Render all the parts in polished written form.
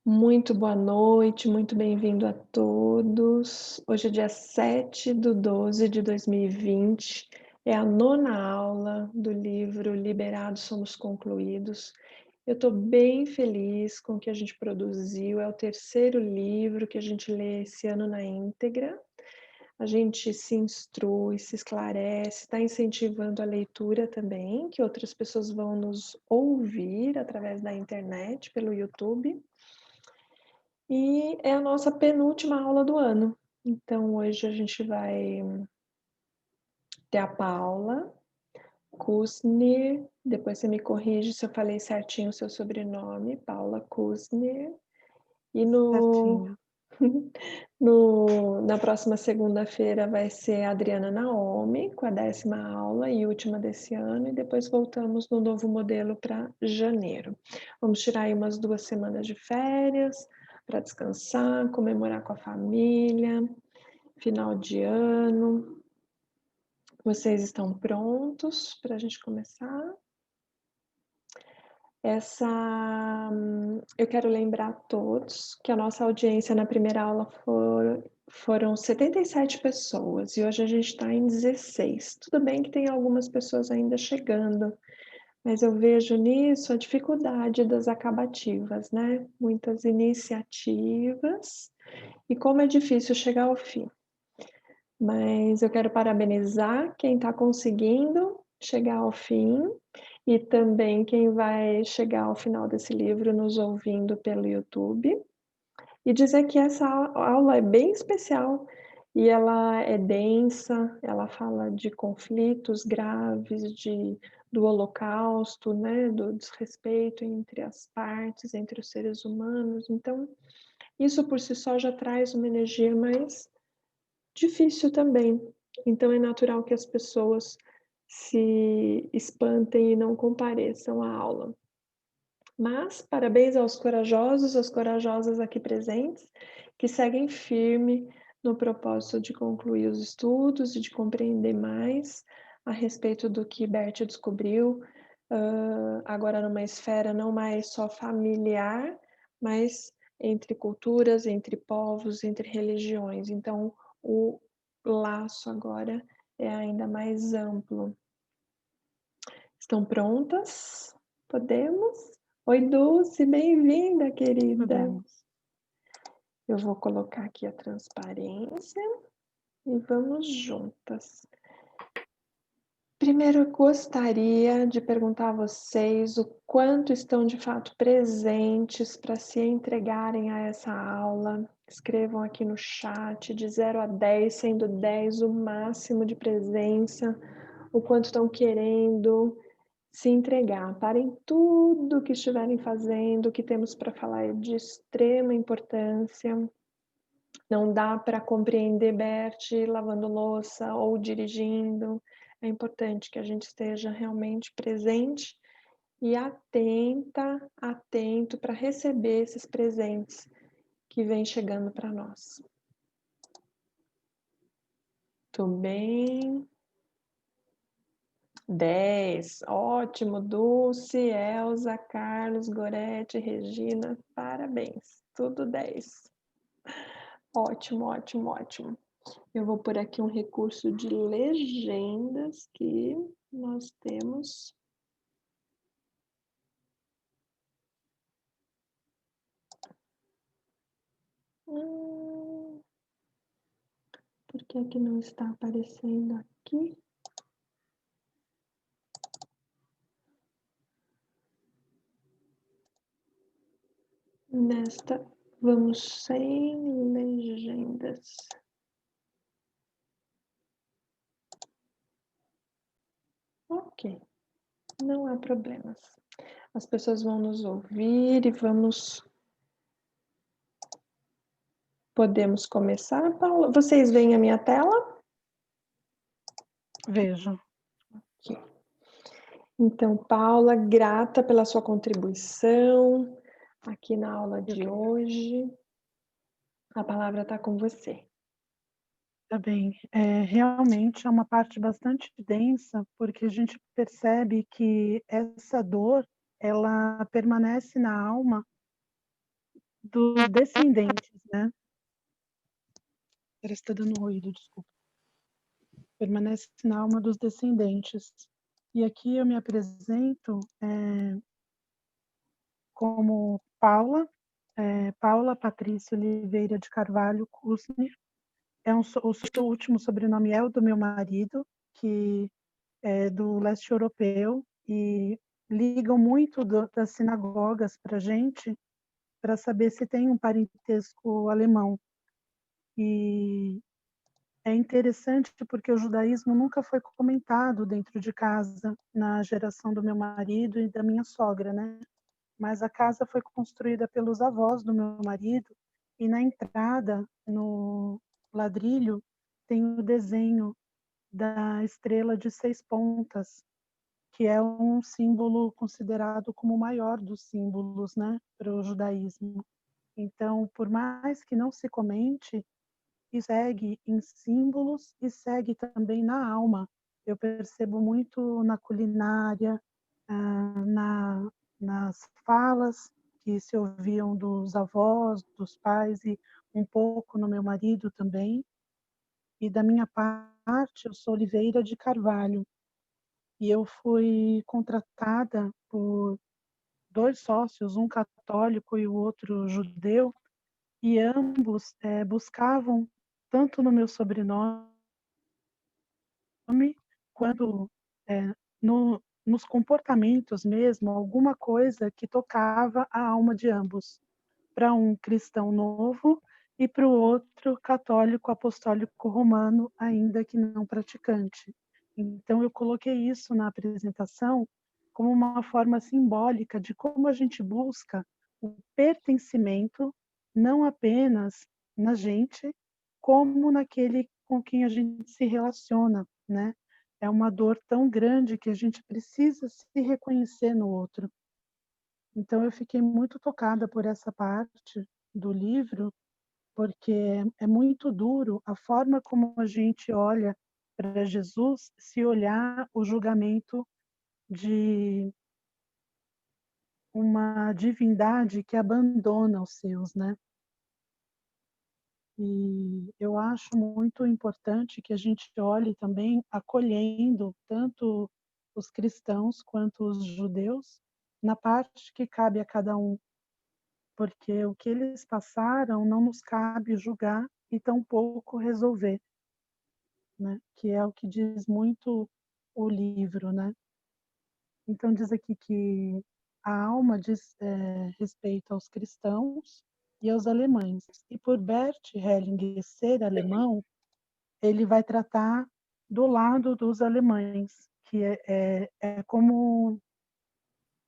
Muito boa noite, muito bem-vindo a todos. Hoje é dia 7/12 de 2020, é a nona aula do livro Liberados Somos Concluídos. Eu estou bem feliz com o que a gente produziu, é o terceiro livro que a gente lê esse ano na íntegra. A gente se instrui, se esclarece, está incentivando a leitura também, que outras pessoas vão nos ouvir através da internet, pelo YouTube. E é a nossa penúltima aula do ano. Então hoje a gente vai ter a Paula Kusner, depois você me corrige se eu falei certinho o seu sobrenome, Paula Kusner. E Certinho. na próxima segunda-feira vai ser a Adriana Naomi, com a 10ª aula e última desse ano, e depois voltamos no novo modelo para janeiro. Vamos tirar aí umas 2 semanas de férias para descansar, comemorar com a família, final de ano. Vocês estão prontos para a gente começar? Eu quero lembrar a todos que a nossa audiência na primeira aula foram 77 pessoas e hoje a gente está em 16. Tudo bem que tem algumas pessoas ainda chegando, mas eu vejo nisso a dificuldade das acabativas, né? Muitas iniciativas e como é difícil chegar ao fim. Mas eu quero parabenizar quem está conseguindo chegar ao fim e também quem vai chegar ao final desse livro nos ouvindo pelo YouTube. E dizer que essa aula é bem especial e ela é densa, ela fala de conflitos graves, do holocausto, né, do desrespeito entre as partes, entre os seres humanos. Então, isso por si só já traz uma energia mais difícil também. Então é natural que as pessoas se espantem e não compareçam à aula. Mas parabéns aos corajosos, às corajosas aqui presentes, que seguem firme no propósito de concluir os estudos e de compreender mais a respeito do que Bert descobriu, agora numa esfera não mais só familiar, mas entre culturas, entre povos, entre religiões. Então, o laço agora é ainda mais amplo. Estão prontas? Podemos? Oi, Dulce, bem-vinda, querida. Podemos. Eu vou colocar aqui a transparência e vamos juntas. Primeiro, eu gostaria de perguntar a vocês o quanto estão de fato presentes para se entregarem a essa aula. Escrevam aqui no chat de 0 a 10, sendo 10 o máximo de presença, o quanto estão querendo se entregar. Parem tudo que estiverem fazendo, o que temos para falar é de extrema importância. Não dá para compreender Bert lavando louça ou dirigindo. É importante que a gente esteja realmente presente e atento para receber esses presentes que vêm chegando para nós. Tudo bem? 10, ótimo, Dulce, Elza, Carlos, Gorete, Regina, parabéns, tudo 10. Ótimo, ótimo, ótimo. Eu vou por aqui um recurso de legendas que nós temos. Por que que não está aparecendo aqui? Nesta, vamos sem legendas. Ok, não há problemas. As pessoas vão nos ouvir e podemos começar, Paula? Vocês veem a minha tela? Vejo. Aqui. Então, Paula, grata pela sua contribuição aqui na aula Eu de que hoje. A palavra está com você. Tá bem. Realmente é uma parte bastante densa, porque a gente percebe que essa dor, ela permanece na alma dos descendentes, né. Parece que tá dando ruído, desculpa. Permanece na alma dos descendentes. E aqui eu me apresento, como Paula, Paula Patrícia Oliveira de Carvalho Kustner. É o último sobrenome é o do meu marido, que é do leste europeu, e ligam muito das sinagogas para a gente, para saber se tem um parentesco alemão. E é interessante porque o judaísmo nunca foi comentado dentro de casa, na geração do meu marido e da minha sogra, né. Mas a casa foi construída pelos avós do meu marido, e na entrada, no ladrilho, tem o desenho da estrela de 6 pontas, que é um símbolo considerado como o maior dos símbolos, né, para o judaísmo. Então, por mais que não se comente, e segue em símbolos e segue também na alma. Eu percebo muito na culinária, na nas falas que se ouviam dos avós, dos pais e um pouco no meu marido também. E da minha parte, eu sou Oliveira de Carvalho, e eu fui contratada por 2 sócios, um católico e o outro judeu, e ambos, buscavam tanto no meu sobrenome quanto, eh, no nos comportamentos mesmo, alguma coisa que tocava a alma de ambos. Para um cristão novo e para o outro católico apostólico romano, ainda que não praticante. Então eu coloquei isso na apresentação como uma forma simbólica de como a gente busca o pertencimento, não apenas na gente, como naquele com quem a gente se relaciona, né. É uma dor tão grande que a gente precisa se reconhecer no outro. Então eu fiquei muito tocada por essa parte do livro, porque é muito duro a forma como a gente olha para Jesus, se olhar o julgamento de uma divindade que abandona os seus, né. E eu acho muito importante que a gente olhe também acolhendo tanto os cristãos quanto os judeus, na parte que cabe a cada um. Porque o que eles passaram não nos cabe julgar e tampouco resolver, né, que é o que diz muito o livro, né. Então diz aqui que a alma diz, respeito aos cristãos e aos alemães. E por Bert Hellinger ser alemão, ele vai tratar do lado dos alemães, que é como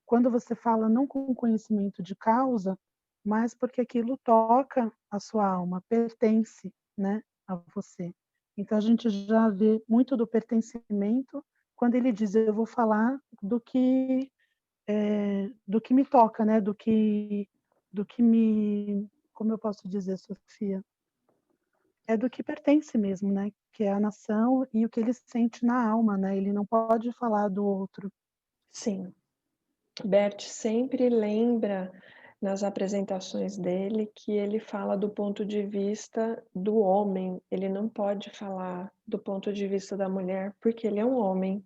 quando você fala não com conhecimento de causa, mas porque aquilo toca a sua alma, pertence, né, a você. Então a gente já vê muito do pertencimento quando ele diz: "Eu vou falar do que me toca, né, do que me", como eu posso dizer, Sofia? É do que pertence mesmo, né, que é a nação e o que ele sente na alma, né, ele não pode falar do outro. Sim. Bert sempre lembra nas apresentações dele que ele fala do ponto de vista do homem, ele não pode falar do ponto de vista da mulher, porque ele é um homem.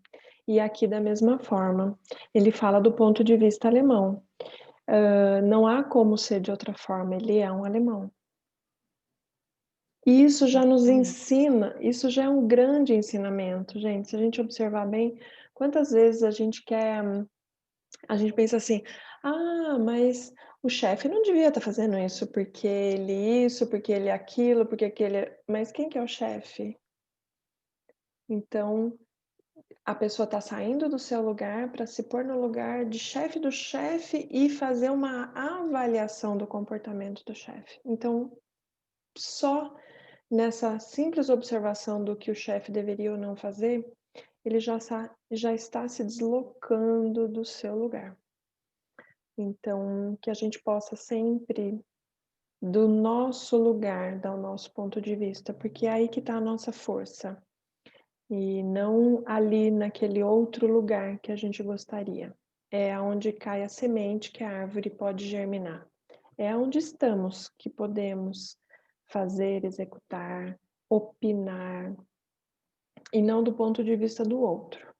E aqui da mesma forma, ele fala do ponto de vista alemão. Não há como ser de outra forma, ele é um alemão. E isso já nos Exatamente. ensina, isso já é um grande ensinamento, gente, se a gente observar bem, quantas vezes a gente pensa assim: "Ah, mas o chefe não devia estar fazendo isso, porque ele é aquilo, porque aquele", mas quem que é o chefe? Então, a pessoa está saindo do seu lugar para se pôr no lugar de chefe do chefe e fazer uma avaliação do comportamento do chefe. Então, só nessa simples observação do que o chefe deveria ou não fazer, ele já está se deslocando do seu lugar. Então, que a gente possa sempre, do nosso lugar, dar o nosso ponto de vista, porque é aí que está a nossa força, e não ali naquele outro lugar que a gente gostaria. É aonde cai a semente que a árvore pode germinar. É onde estamos que podemos fazer, executar, opinar, e não do ponto de vista do outro.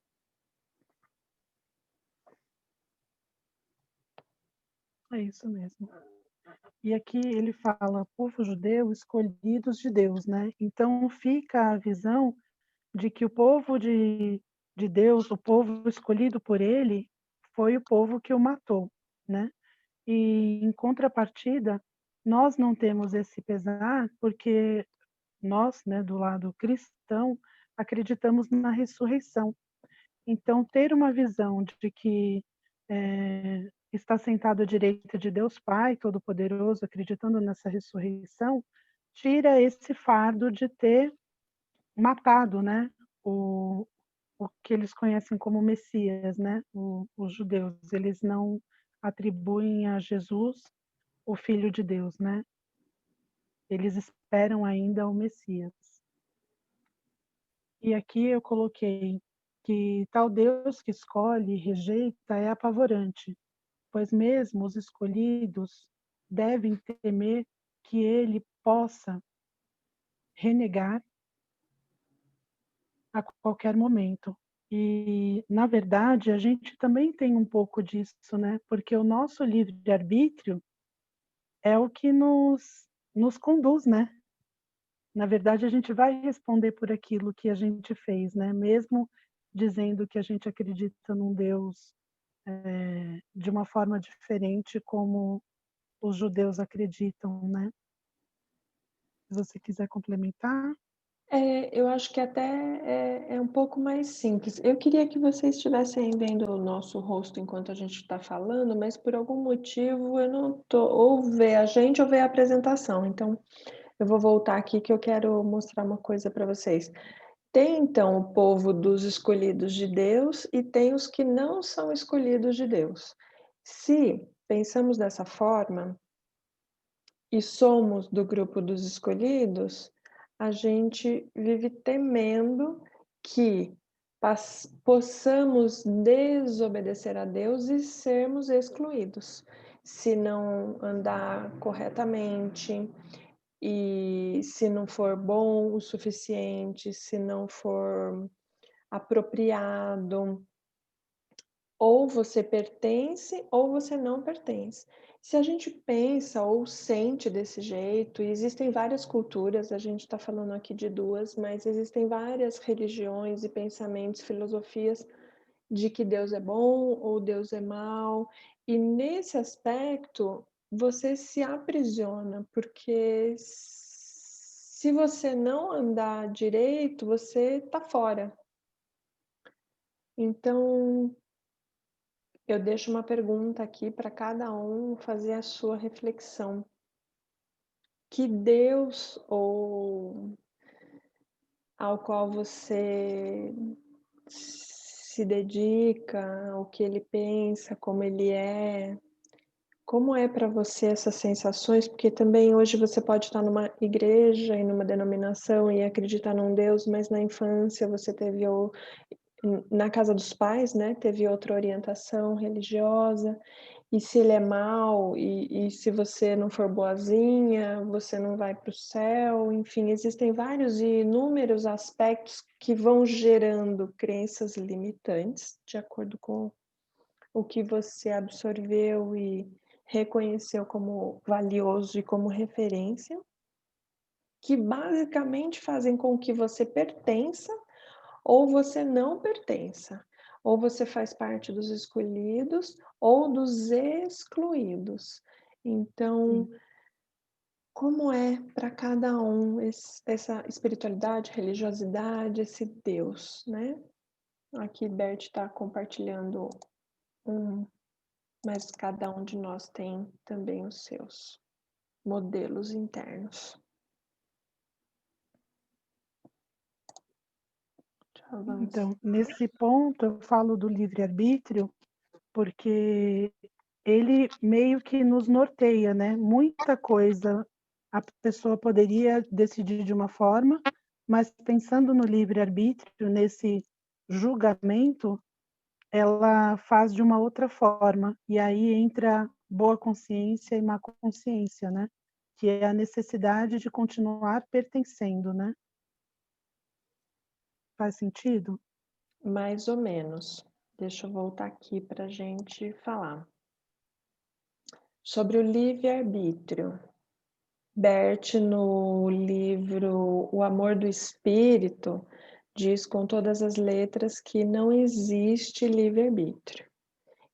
É isso mesmo. E aqui ele fala povo judeu, escolhidos de Deus, né? Então fica a visão de que o povo de Deus, o povo escolhido por ele, foi o povo que o matou, né? E em contrapartida, nós não temos esse pesar porque nós, né, do lado cristão, acreditamos na ressurreição. Então, ter uma visão de que está sentado à direita de Deus Pai Todo-Poderoso, acreditando nessa ressurreição, tira esse fardo de ter matado, né, o, o que eles conhecem como Messias, né, os judeus. Eles não atribuem a Jesus o Filho de Deus, né? Eles esperam ainda o Messias. E aqui eu coloquei que tal Deus que escolhe e rejeita é apavorante, pois mesmo os escolhidos devem temer que ele possa renegar a qualquer momento. E, na verdade, a gente também tem um pouco disso, né? Porque o nosso livre-arbítrio é o que nos conduz, né? Na verdade, a gente vai responder por aquilo que a gente fez, né? Mesmo dizendo que a gente acredita num Deus de uma forma diferente como os judeus acreditam, né? Se você quiser complementar. Eu acho que até é um pouco mais simples. Eu queria que vocês estivessem vendo o nosso rosto enquanto a gente está falando, mas por algum motivo eu não estou, ou ver a gente ou ver a apresentação. Então, eu vou voltar aqui que eu quero mostrar uma coisa para vocês. Tem, então, o povo dos escolhidos de Deus e tem os que não são escolhidos de Deus. Se pensamos dessa forma e somos do grupo dos escolhidos, a gente vive temendo que possamos desobedecer a Deus e sermos excluídos, se não andar corretamente e se não for bom o suficiente, se não for apropriado. Ou você pertence ou você não pertence. Se a gente pensa ou sente desse jeito, e existem várias culturas, a gente está falando aqui de duas, mas existem várias religiões e pensamentos, filosofias de que Deus é bom ou Deus é mau, e nesse aspecto você se aprisiona, porque se você não andar direito, você está fora. Então, eu deixo uma pergunta aqui para cada um fazer a sua reflexão. Que Deus ou ao qual você se dedica, o que ele pensa, como é para você essas sensações? Porque também hoje você pode estar numa igreja e numa denominação e acreditar num Deus, mas na infância você teve na casa dos pais, né, teve outra orientação religiosa, e se ele é mau, e se você não for boazinha, você não vai para o céu, enfim, existem vários e inúmeros aspectos que vão gerando crenças limitantes, de acordo com o que você absorveu e reconheceu como valioso e como referência, que basicamente fazem com que você pertença ou você não pertença, ou você faz parte dos escolhidos ou dos excluídos. Então, como é para cada um essa espiritualidade, religiosidade, esse Deus, né? Aqui Bert está compartilhando mas cada um de nós tem também os seus modelos internos. Então, nesse ponto, eu falo do livre-arbítrio, porque ele meio que nos norteia, né? Muita coisa a pessoa poderia decidir de uma forma, mas pensando no livre-arbítrio, nesse julgamento, ela faz de uma outra forma. E aí entra boa consciência e má consciência, né? Que é a necessidade de continuar pertencendo, né? Faz sentido? Mais ou menos. Deixa eu voltar aqui para a gente falar. Sobre o livre-arbítrio. Bert, no livro O Amor do Espírito, diz com todas as letras que não existe livre-arbítrio.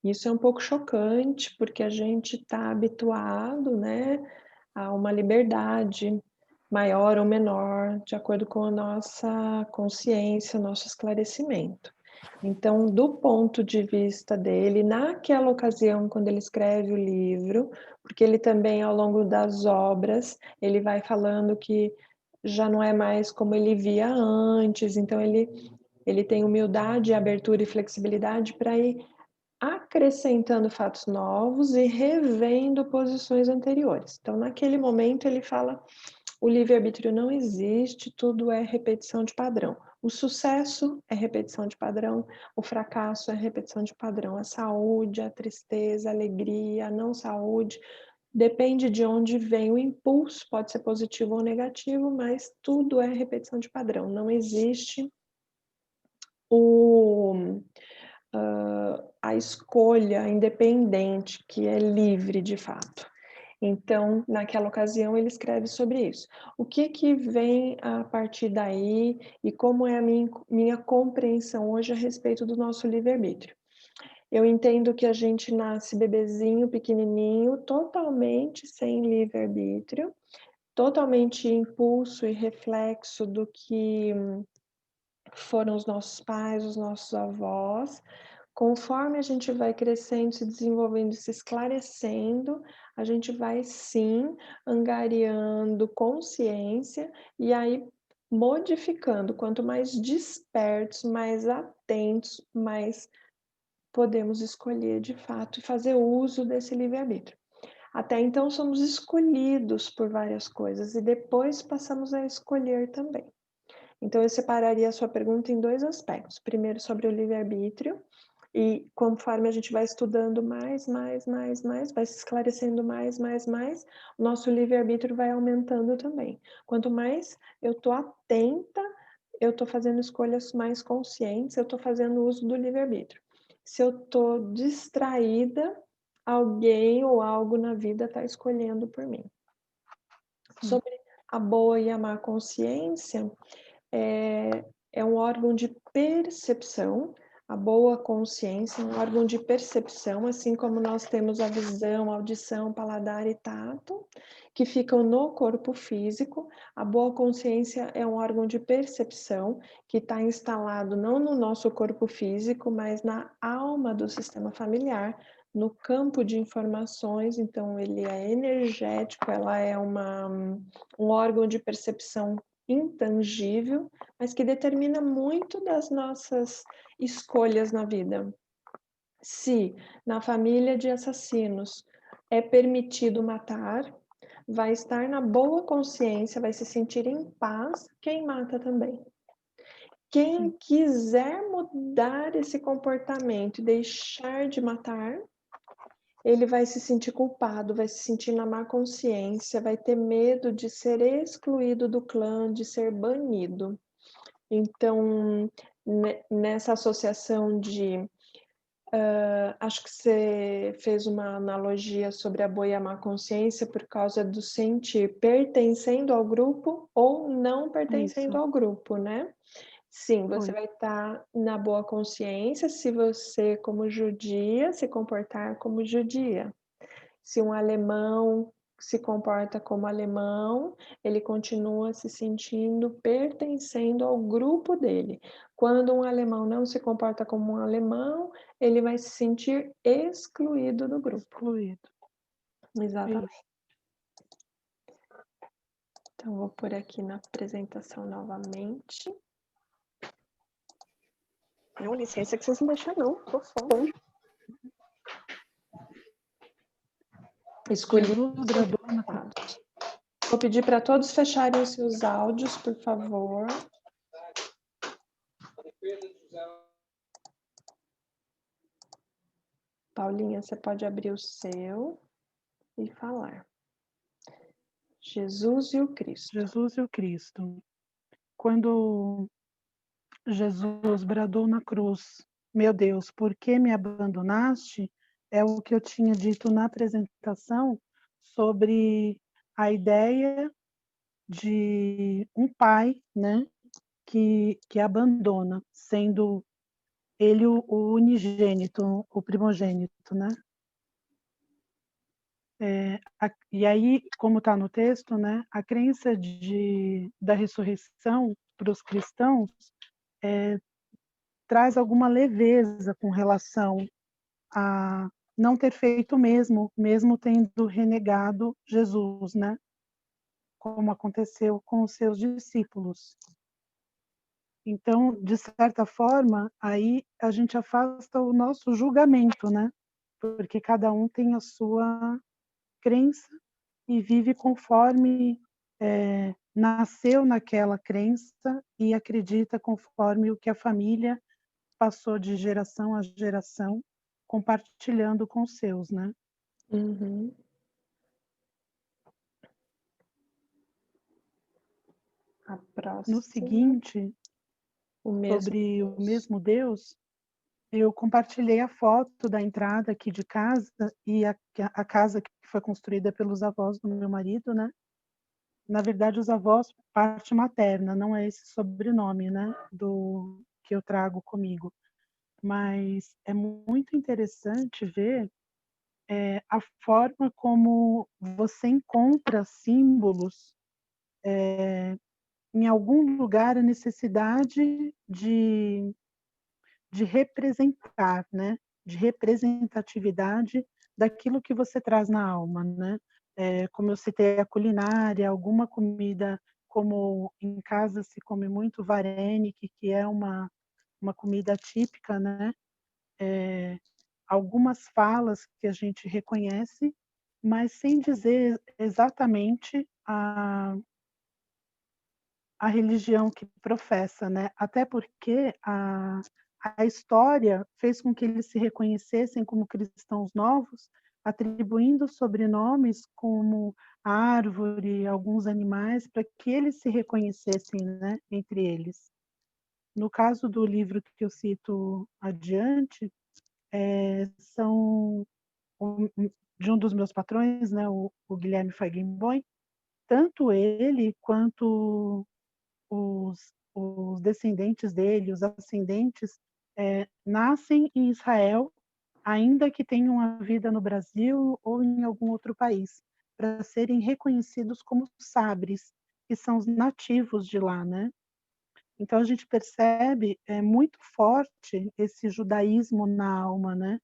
Isso é um pouco chocante, porque a gente está habituado, né, a uma liberdade maior ou menor, de acordo com a nossa consciência, nosso esclarecimento. Então, do ponto de vista dele, naquela ocasião, quando ele escreve o livro, porque ele também, ao longo das obras, ele vai falando que já não é mais como ele via antes, então ele tem humildade, abertura e flexibilidade para ir acrescentando fatos novos e revendo posições anteriores. Então, naquele momento, ele fala: o livre-arbítrio não existe, tudo é repetição de padrão. O sucesso é repetição de padrão, o fracasso é repetição de padrão, a saúde, a tristeza, a alegria, a não saúde, depende de onde vem o impulso, pode ser positivo ou negativo, mas tudo é repetição de padrão. Não existe a escolha independente, que é livre de fato. Então, naquela ocasião, ele escreve sobre isso. O que vem a partir daí e como é a minha compreensão hoje a respeito do nosso livre-arbítrio? Eu entendo que a gente nasce bebezinho, pequenininho, totalmente sem livre-arbítrio, totalmente impulso e reflexo do que foram os nossos pais, os nossos avós. Conforme a gente vai crescendo, se desenvolvendo, se esclarecendo, a gente vai sim angariando consciência e aí modificando. Quanto mais despertos, mais atentos, mais podemos escolher de fato e fazer uso desse livre-arbítrio. Até então somos escolhidos por várias coisas e depois passamos a escolher também. Então eu separaria a sua pergunta em dois aspectos. Primeiro sobre o livre-arbítrio, e conforme a gente vai estudando mais, vai se esclarecendo mais, o nosso livre-arbítrio vai aumentando também. Quanto mais eu estou atenta, eu estou fazendo escolhas mais conscientes, eu estou fazendo uso do livre-arbítrio. Se eu estou distraída, alguém ou algo na vida está escolhendo por mim. Sobre a boa e a má consciência, é um órgão de percepção. A boa consciência é um órgão de percepção, assim como nós temos a visão, audição, paladar e tato, que ficam no corpo físico. A boa consciência é um órgão de percepção que está instalado não no nosso corpo físico, mas na alma do sistema familiar, no campo de informações. Então, ele é energético, ela é um órgão de percepção intangível, mas que determina muito das nossas escolhas na vida. Se na família de assassinos é permitido matar, vai estar na boa consciência, vai se sentir em paz quem mata também. Quem quiser mudar esse comportamento e deixar de matar, ele vai se sentir culpado, vai se sentir na má consciência, vai ter medo de ser excluído do clã, de ser banido. Então, nessa associação de... acho que você fez uma analogia sobre a boa e a má consciência por causa do sentir pertencendo ao grupo ou não pertencendo Isso, ao grupo, né? Sim, você foi. vai estar na boa consciência se você, como judia, se comportar como judia. Se um alemão se comporta como alemão, ele continua se sentindo pertencendo ao grupo dele. Quando um alemão não se comporta como um alemão, ele vai se sentir excluído do grupo. Excluído. Exatamente. Isso. Então, vou por aqui na apresentação novamente. Não, licença que vocês não deixam, não. Tô fome. Escolhi. Jesus, gravando. Vou pedir para todos fecharem os seus áudios, por favor. Paulinha, você pode abrir o seu. e falar. Jesus e o Cristo. Jesus e o Cristo. Quando Jesus bradou na cruz: "Meu Deus, por que me abandonaste?", é o que eu tinha dito na apresentação sobre a ideia de um pai, né, que abandona, sendo ele o unigênito, o primogênito, né. E aí, como está no texto, né, a crença da ressurreição para os cristãos traz alguma leveza com relação a não ter feito o mesmo, mesmo tendo renegado Jesus, né, como aconteceu com os seus discípulos. Então, de certa forma, aí a gente afasta o nosso julgamento, né, porque cada um tem a sua crença e vive conforme, nasceu naquela crença e acredita conforme o que a família passou de geração a geração, compartilhando com os seus, né. Uhum. A No próxima, seguinte, o mesmo sobre o Deus. mesmo Deus, eu compartilhei a foto da entrada aqui de casa e a casa que foi construída pelos avós do meu marido, né. Na verdade, os avós, parte materna, não é esse sobrenome, né, do que eu trago comigo. Mas é muito interessante ver, a forma como você encontra símbolos, em algum lugar a necessidade de representar, né, de representatividade daquilo que você traz na alma, né. Como eu citei a culinária, alguma comida, como em casa se come muito vareniki, que é uma comida típica, né, algumas falas que a gente reconhece, mas sem dizer exatamente a religião que professa, né, até porque a história fez com que eles se reconhecessem como cristãos novos, atribuindo sobrenomes como árvore, alguns animais, para que eles se reconhecessem, né, entre eles. No caso do livro que eu cito adiante, são de um dos meus patrões, né, o Guilherme Feigenbaum, tanto ele quanto os descendentes dele, os ascendentes, nascem em Israel, ainda que tenham uma vida no Brasil ou em algum outro país, para serem reconhecidos como sabres, que são os nativos de lá, né. Então a gente percebe, é muito forte esse judaísmo na alma, né,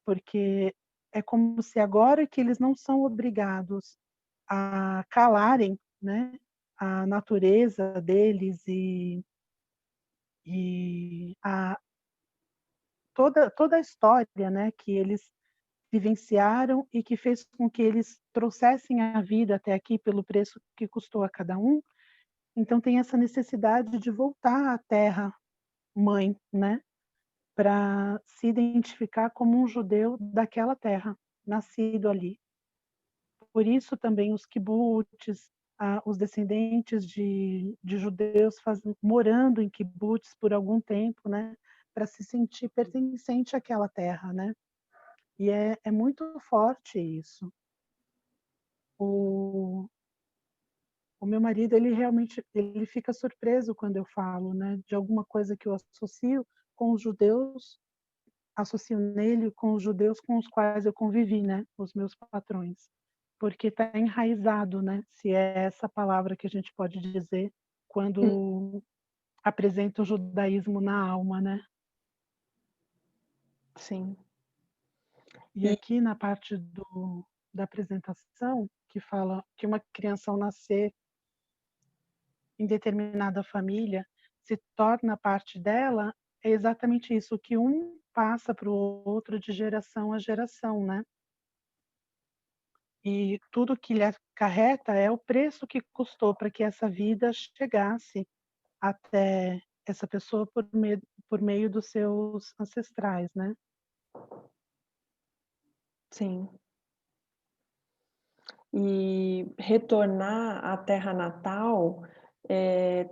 porque é como se agora que eles não são obrigados a calarem, né, a natureza deles e toda a história, né, que eles vivenciaram e que fez com que eles trouxessem a vida até aqui pelo preço que custou a cada um, então tem essa necessidade de voltar à terra mãe, né, para se identificar como um judeu daquela terra, nascido ali. Por isso também os kibbutz, os descendentes de judeus morando em kibbutz por algum tempo, né, para se sentir pertencente àquela terra, né. E é muito forte isso. O o meu marido, ele realmente ele fica surpreso quando eu falo, né, de alguma coisa que eu associo com os judeus, associo nele com os judeus com os quais eu convivi, né, os meus patrões. Porque está enraizado, né, se é essa palavra que a gente pode dizer Hum, quando apresenta o judaísmo na alma, né. sim. E E aqui na parte da apresentação, que fala que uma criança ao nascer em determinada família se torna parte dela, é exatamente isso, que um passa para o outro de geração a geração, né. E tudo que lhe acarreta é o preço que custou para que essa vida chegasse até essa pessoa por meio dos seus ancestrais, né. sim. E retornar à terra natal,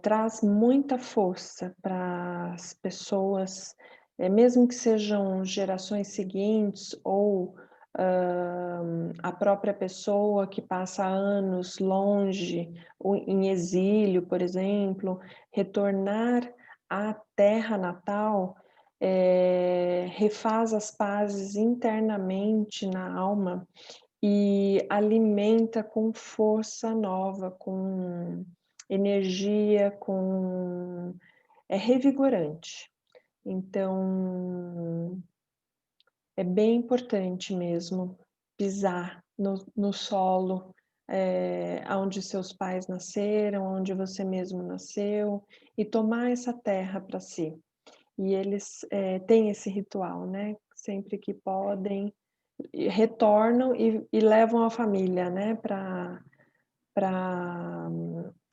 traz muita força para as pessoas, mesmo que sejam gerações seguintes ou, a própria pessoa que passa anos longe ou em exílio, por exemplo, retornar à terra natal, refaz as pazes internamente na alma e alimenta com força nova, com energia, com é revigorante. Então, é bem importante mesmo pisar no solo, aonde seus pais nasceram, onde você mesmo nasceu, e tomar essa terra para si. E eles, têm esse ritual, né, sempre que podem, e retornam e levam a família, né, para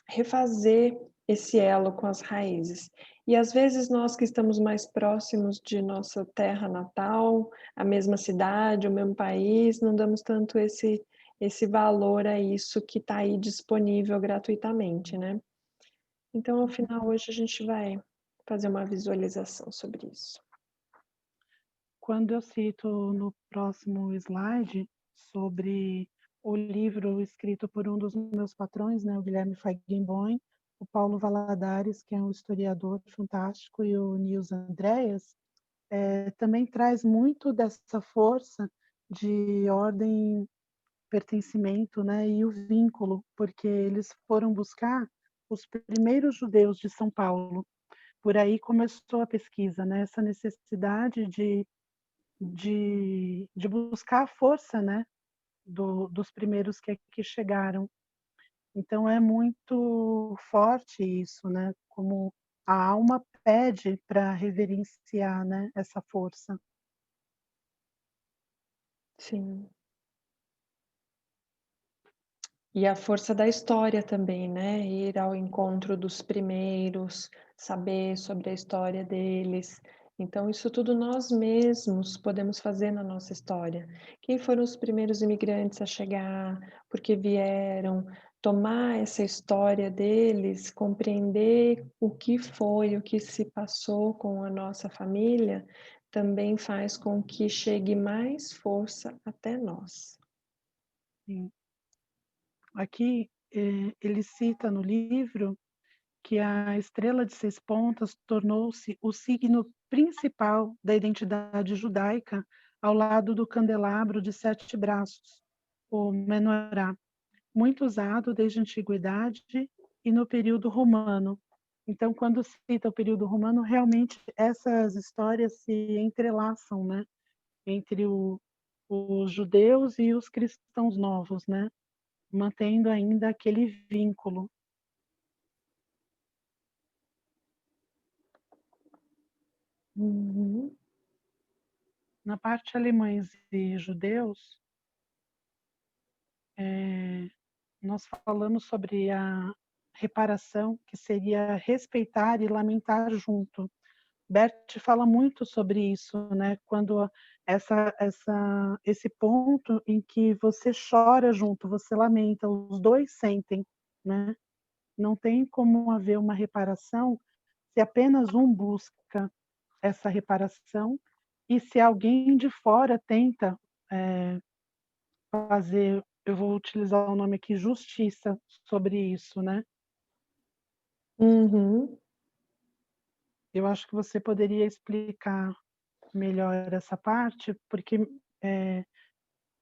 refazer esse elo com as raízes. E às vezes nós que estamos mais próximos de nossa terra natal, a mesma cidade, o mesmo país, não damos tanto esse valor a isso que está aí disponível gratuitamente, né. Então, ao final, hoje a gente vai fazer uma visualização sobre isso. Quando eu cito no próximo slide sobre o livro escrito por um dos meus patrões, né, o Guilherme Feigenbaum, o Paulo Valadares, que é um historiador fantástico, e o Nils Andreas, também traz muito dessa força de ordem, pertencimento, né, e o vínculo, porque eles foram buscar os primeiros judeus de São Paulo. Por aí começou a pesquisa, né, essa necessidade de buscar a força, né, dos primeiros que aqui chegaram. Então é muito forte isso, né, como a alma pede para reverenciar, né, essa força. Sim. E a força da história também, né, ir ao encontro dos primeiros, saber sobre a história deles. Então isso tudo nós mesmos podemos fazer na nossa história. Quem foram os primeiros imigrantes a chegar, por que vieram, tomar essa história deles, compreender o que foi, o que se passou com a nossa família, também faz com que chegue mais força até nós. Sim. Aqui, ele cita no livro que a estrela de 6 pontas tornou-se o signo principal da identidade judaica ao lado do candelabro de 7 braços, o menorá, muito usado desde a antiguidade e no período romano. Então, quando cita o período romano, realmente essas histórias se entrelaçam, né, entre os judeus e os cristãos novos, né, mantendo ainda aquele vínculo. Uhum. Na parte alemães e judeus, nós falamos sobre a reparação, que seria respeitar e lamentar junto. Bert fala muito sobre isso, né? Quando esse ponto em que você chora junto, você lamenta, os dois sentem, né? Não tem como haver uma reparação se apenas um busca essa reparação e se alguém de fora tenta fazer, eu vou utilizar o nome aqui, justiça sobre isso, né? Uhum. Eu acho que você poderia explicar melhor essa parte, porque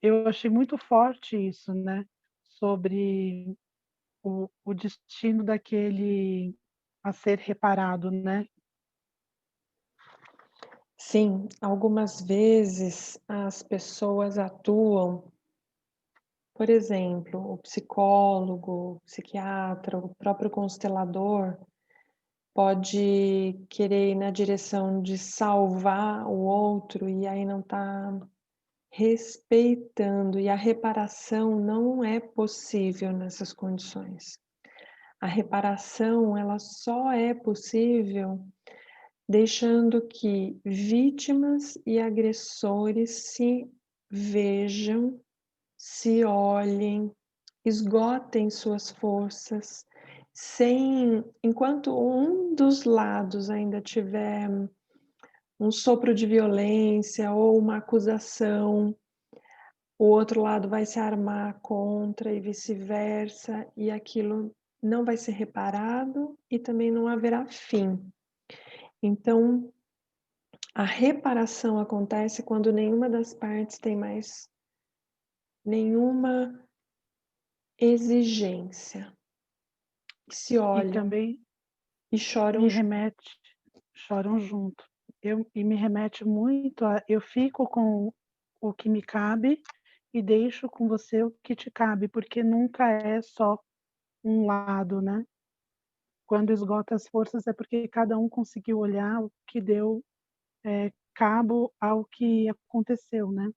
eu achei muito forte isso, né? Sobre o destino daquele a ser reparado, né? Sim, algumas vezes as pessoas atuam, por exemplo, o psicólogo, o psiquiatra, o próprio constelador pode querer ir na direção de salvar o outro e aí não está respeitando, e a reparação não é possível nessas condições. A reparação, ela só é possível deixando que vítimas e agressores se vejam, se olhem, esgotem suas forças, sem enquanto um dos lados ainda tiver um sopro de violência ou uma acusação, o outro lado vai se armar contra e vice-versa, e aquilo não vai ser reparado e também não haverá fim. Então, a reparação acontece quando nenhuma das partes tem mais nenhuma exigência. Se E olham também e choram me remete, choram junto. E me remete muito a eu fico com o que me cabe e deixo com você o que te cabe, porque nunca é só um lado, né? Quando esgota as forças é porque cada um conseguiu olhar o que deu cabo ao que aconteceu, né?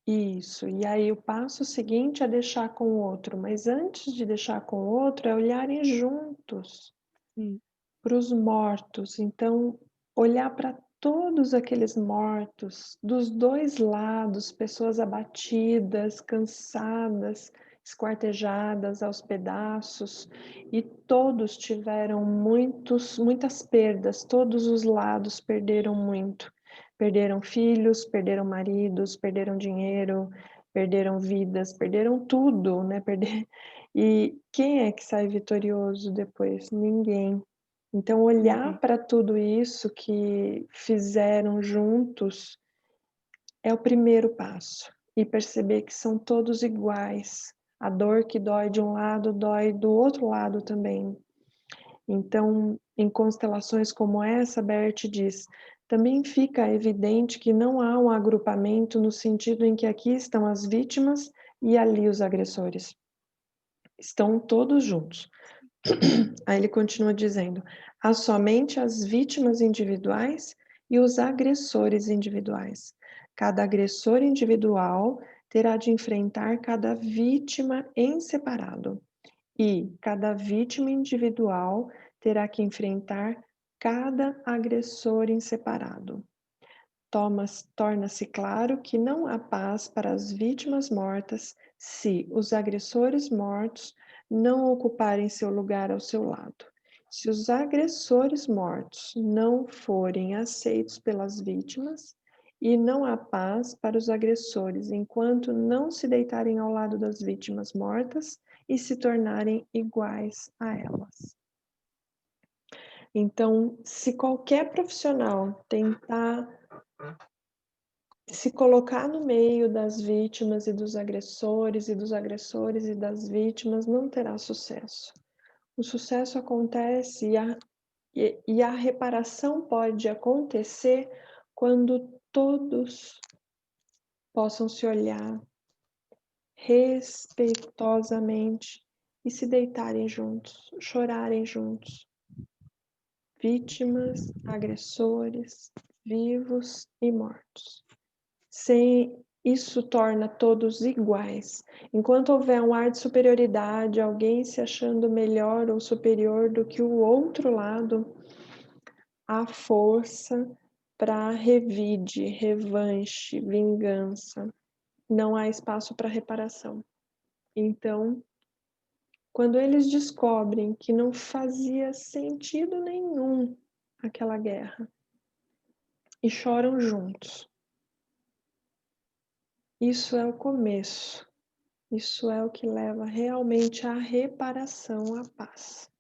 Isso, e aí o passo seguinte é deixar com o outro, mas antes de deixar com o outro é olharem juntos Sim, para os mortos. Então, olhar para todos aqueles mortos, dos dois lados, pessoas abatidas, cansadas, esquartejadas aos pedaços, e todos tiveram muitas perdas, todos os lados perderam muito. Perderam filhos, perderam maridos, perderam dinheiro, perderam vidas, perderam tudo, né? E quem é que sai vitorioso depois? Ninguém. Então, olhar ninguém. para tudo isso que fizeram juntos é o primeiro passo, e perceber que são todos iguais. A dor que dói de um lado, dói do outro lado também. Então, em constelações como essa, Bert diz, também fica evidente que não há um agrupamento no sentido em que aqui estão as vítimas e ali os agressores. Estão todos juntos. Aí ele continua dizendo: há somente as vítimas individuais e os agressores individuais. Cada agressor individual terá de enfrentar cada vítima em separado, e cada vítima individual terá que enfrentar cada agressor em separado. Torna-se claro que não há paz para as vítimas mortas se os agressores mortos não ocuparem seu lugar ao seu lado. Se os agressores mortos não forem aceitos pelas vítimas, e não há paz para os agressores enquanto não se deitarem ao lado das vítimas mortas e se tornarem iguais a elas. Então, se qualquer profissional tentar se colocar no meio das vítimas e dos agressores, e dos agressores e das vítimas, não terá sucesso. O sucesso acontece e a reparação pode acontecer quando todos possam se olhar respeitosamente e se deitarem juntos, chorarem juntos. Vítimas, agressores, vivos e mortos. Sem isso torna todos iguais. Enquanto houver um ar de superioridade, alguém se achando melhor ou superior do que o outro lado, há força para revide, revanche, vingança. Não há espaço para reparação. Então, quando eles descobrem que não fazia sentido nenhum aquela guerra e choram juntos, isso é o começo. Isso é o que leva realmente à reparação, à paz.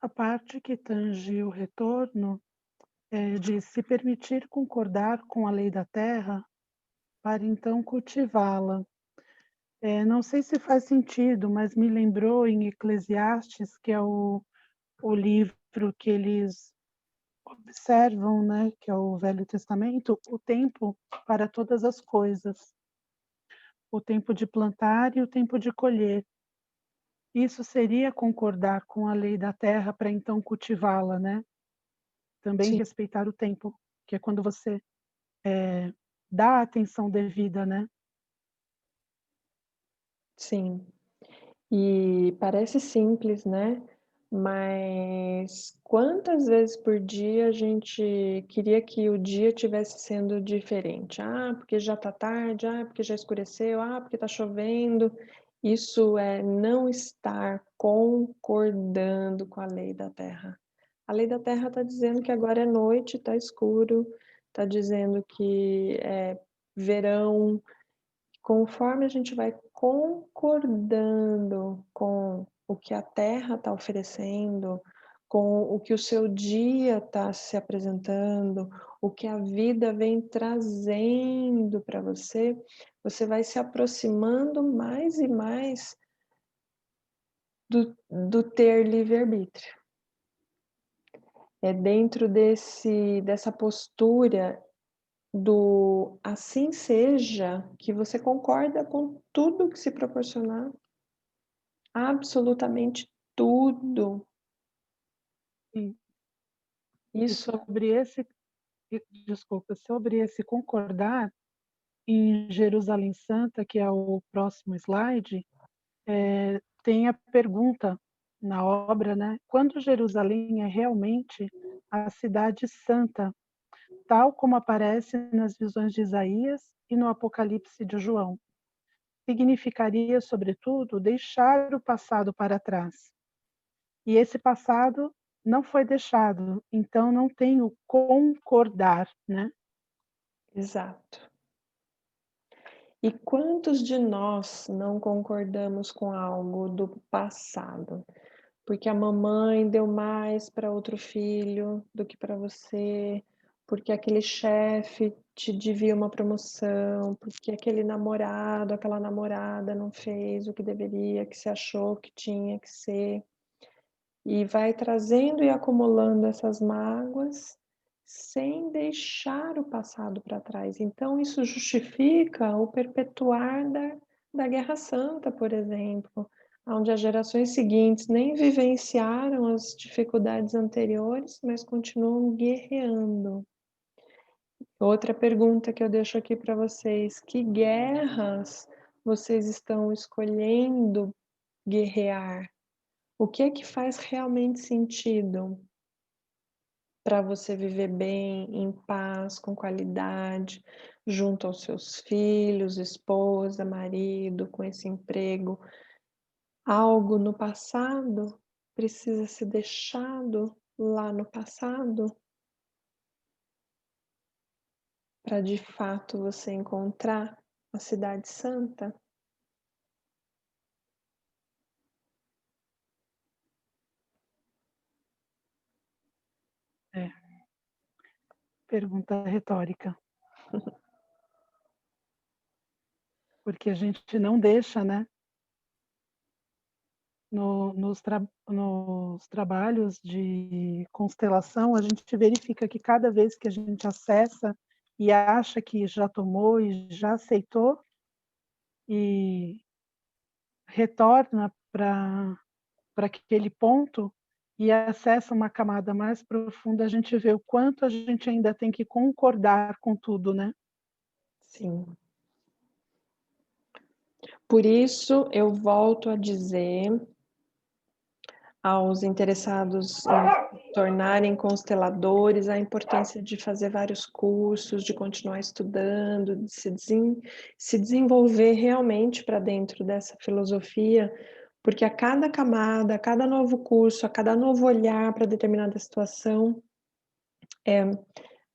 A parte que tange o retorno é de se permitir concordar com a lei da terra para então cultivá-la. Não sei se faz sentido, mas me lembrou em Eclesiastes, que é o livro que eles observam, né, que é o Velho Testamento, o tempo para todas as coisas, o tempo de plantar e o tempo de colher. Isso seria concordar com a lei da terra para então cultivá-la, né? Também Sim, respeitar o tempo, que é quando você dá a atenção devida, né? sim. E parece simples, né? Mas quantas vezes por dia a gente queria que o dia tivesse sendo diferente? Ah, porque já tá tarde, ah, porque já escureceu, ah, porque tá chovendo. Isso é não estar concordando com a lei da Terra. A lei da Terra está dizendo que agora é noite, está escuro, está dizendo que é verão. Conforme a gente vai concordando com o que a Terra está oferecendo, com o que o seu dia está se apresentando, o que a vida vem trazendo para você, você vai se aproximando mais e mais do ter livre-arbítrio. É dentro dessa postura do assim seja, que você concorda com tudo que se proporcionar, absolutamente tudo. E, e Isso sobre esse, desculpa, sobre esse concordar, em Jerusalém Santa, que é o próximo slide, tem a pergunta na obra, né? Quando Jerusalém é realmente a cidade santa, tal como aparece nas visões de Isaías e no Apocalipse de João? Significaria, sobretudo, deixar o passado para trás. E esse passado não foi deixado, então não tem o concordar, né? exato. E quantos de nós não concordamos com algo do passado? Porque a mamãe deu mais para outro filho do que para você, porque aquele chefe te devia uma promoção, porque aquele namorado, aquela namorada não fez o que deveria, que se achou que tinha que ser. E vai trazendo e acumulando essas mágoas sem deixar o passado para trás. Então, isso justifica o perpetuar da Guerra Santa, por exemplo, onde as gerações seguintes nem vivenciaram as dificuldades anteriores, mas continuam guerreando. Outra pergunta que eu deixo aqui para vocês: que guerras vocês estão escolhendo guerrear? O que é que faz realmente sentido para você viver bem, em paz, com qualidade, junto aos seus filhos, esposa, marido, com esse emprego? Algo no passado precisa ser deixado lá no passado para de fato você encontrar a cidade santa? É, pergunta retórica. Porque a gente não deixa, né? Nos trabalhos de constelação, a gente verifica que cada vez que a gente acessa e acha que já tomou e já aceitou e retorna para aquele ponto e acessa uma camada mais profunda, a gente vê o quanto a gente ainda tem que concordar com tudo, né? Sim. Por isso eu volto a dizer aos interessados em se tornarem consteladores, a importância de fazer vários cursos, de continuar estudando, de se desenvolver realmente para dentro dessa filosofia, porque a cada camada, a cada novo curso, a cada novo olhar para determinada situação, é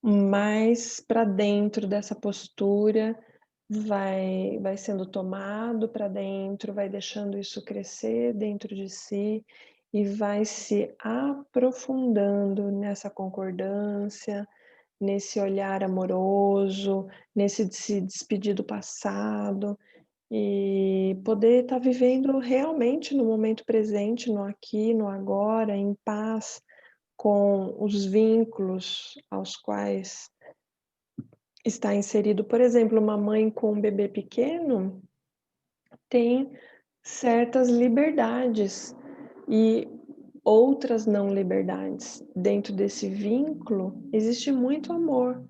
mais para dentro dessa postura, vai sendo tomado para dentro, vai deixando isso crescer dentro de si e vai se aprofundando nessa concordância, nesse olhar amoroso, nesse se despedir do passado e poder estar vivendo realmente no momento presente, no aqui, no agora, em paz com os vínculos aos quais está inserido. Por exemplo, uma mãe com um bebê pequeno tem certas liberdades e outras não liberdades. Dentro desse vínculo existe muito amor.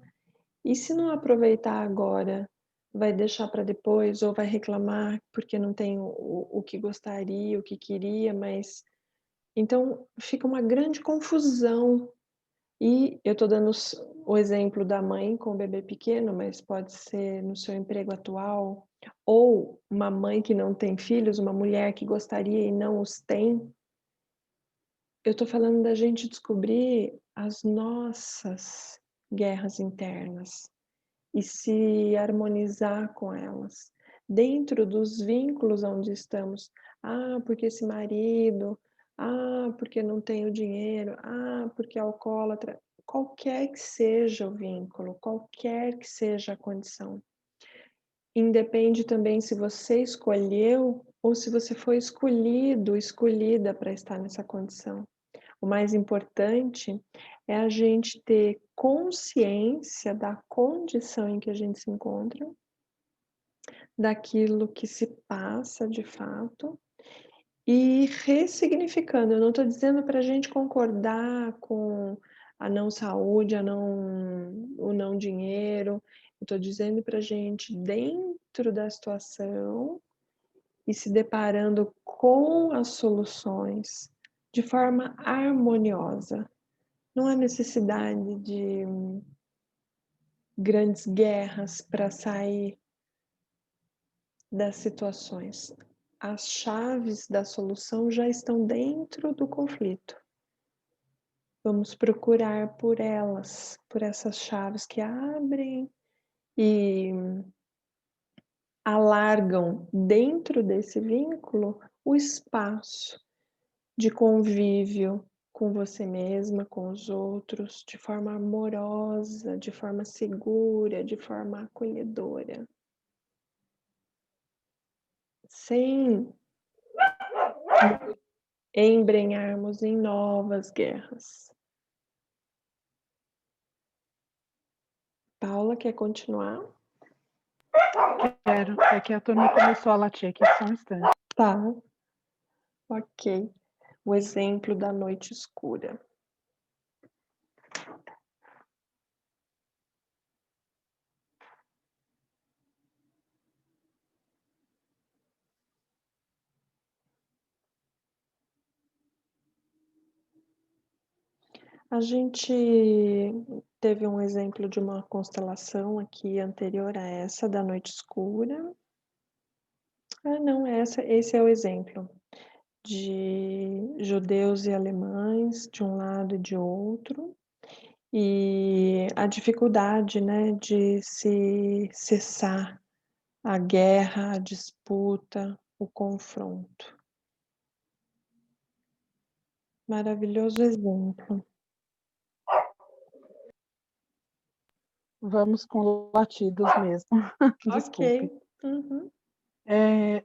E se não aproveitar agora, vai deixar para depois ou vai reclamar porque não tem o que gostaria, o que queria, mas Então fica uma grande confusão. E eu estou dando o exemplo da mãe com o bebê pequeno, mas pode ser no seu emprego atual, ou uma mãe que não tem filhos, uma mulher que gostaria e não os tem. Eu estou falando da gente descobrir as nossas guerras internas e se harmonizar com elas, dentro dos vínculos onde estamos. Ah, porque esse marido, ah, porque não tenho dinheiro, ah, porque é alcoólatra. Qualquer que seja o vínculo, qualquer que seja a condição. Independe também se você escolheu ou se você foi escolhido, escolhida para estar nessa condição. O mais importante é a gente ter consciência da condição em que a gente se encontra, daquilo que se passa de fato, e ressignificando. Eu não estou dizendo para a gente concordar com a não saúde, o não dinheiro, eu estou dizendo para a gente, dentro da situação, e se deparando com as soluções de forma harmoniosa. Não há necessidade de grandes guerras para sair das situações. As chaves da solução já estão dentro do conflito. Vamos procurar por elas, por essas chaves que abrem e alargam dentro desse vínculo o espaço de convívio com você mesma, com os outros, de forma amorosa, de forma segura, de forma acolhedora, sem embrenharmos em novas guerras. Paula, quer continuar? Quero. É que a turma começou a latir aqui só um instante. Tá. Ok. O exemplo da noite escura. A gente teve um exemplo de uma constelação aqui anterior a essa, da noite escura. Ah, não, esse é o exemplo de judeus e alemães, de um lado e de outro, e a dificuldade, né, de se cessar a guerra, a disputa, o confronto. Maravilhoso exemplo. Vamos com latidos mesmo. Desculpe. Ok. Uhum.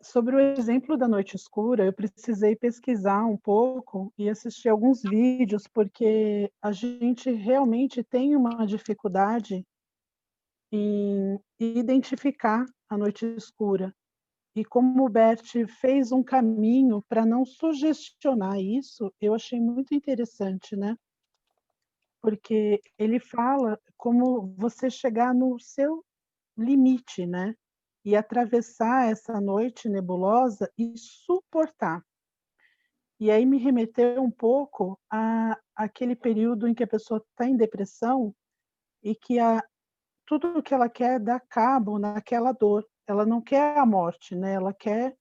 Sobre o exemplo da noite escura, eu precisei pesquisar um pouco e assistir alguns vídeos, porque a gente realmente tem uma dificuldade em identificar a noite escura. E como o Bert fez um caminho para não sugestionar isso, eu achei muito interessante, né? Porque ele fala como você chegar no seu limite, né? E atravessar essa noite nebulosa e suportar. E aí me remeteu um pouco àquele período em que a pessoa está em depressão e que tudo o que ela quer é dar cabo naquela dor. Ela não quer a morte, né? Ela quer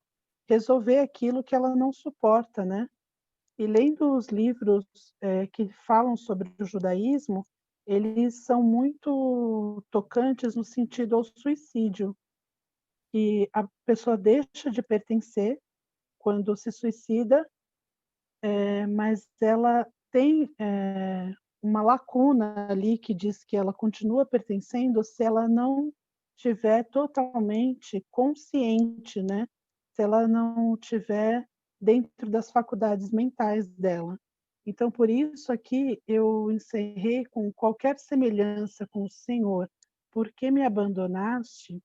resolver aquilo que ela não suporta, né? E lendo os livros que falam sobre o judaísmo, eles são muito tocantes no sentido ao suicídio, que a pessoa deixa de pertencer quando se suicida, mas ela tem uma lacuna ali que diz que ela continua pertencendo se ela não tiver totalmente consciente, né? Se ela não tiver dentro das faculdades mentais dela. Então, por isso aqui eu encerrei com qualquer semelhança com o Senhor. Por que me abandonaste?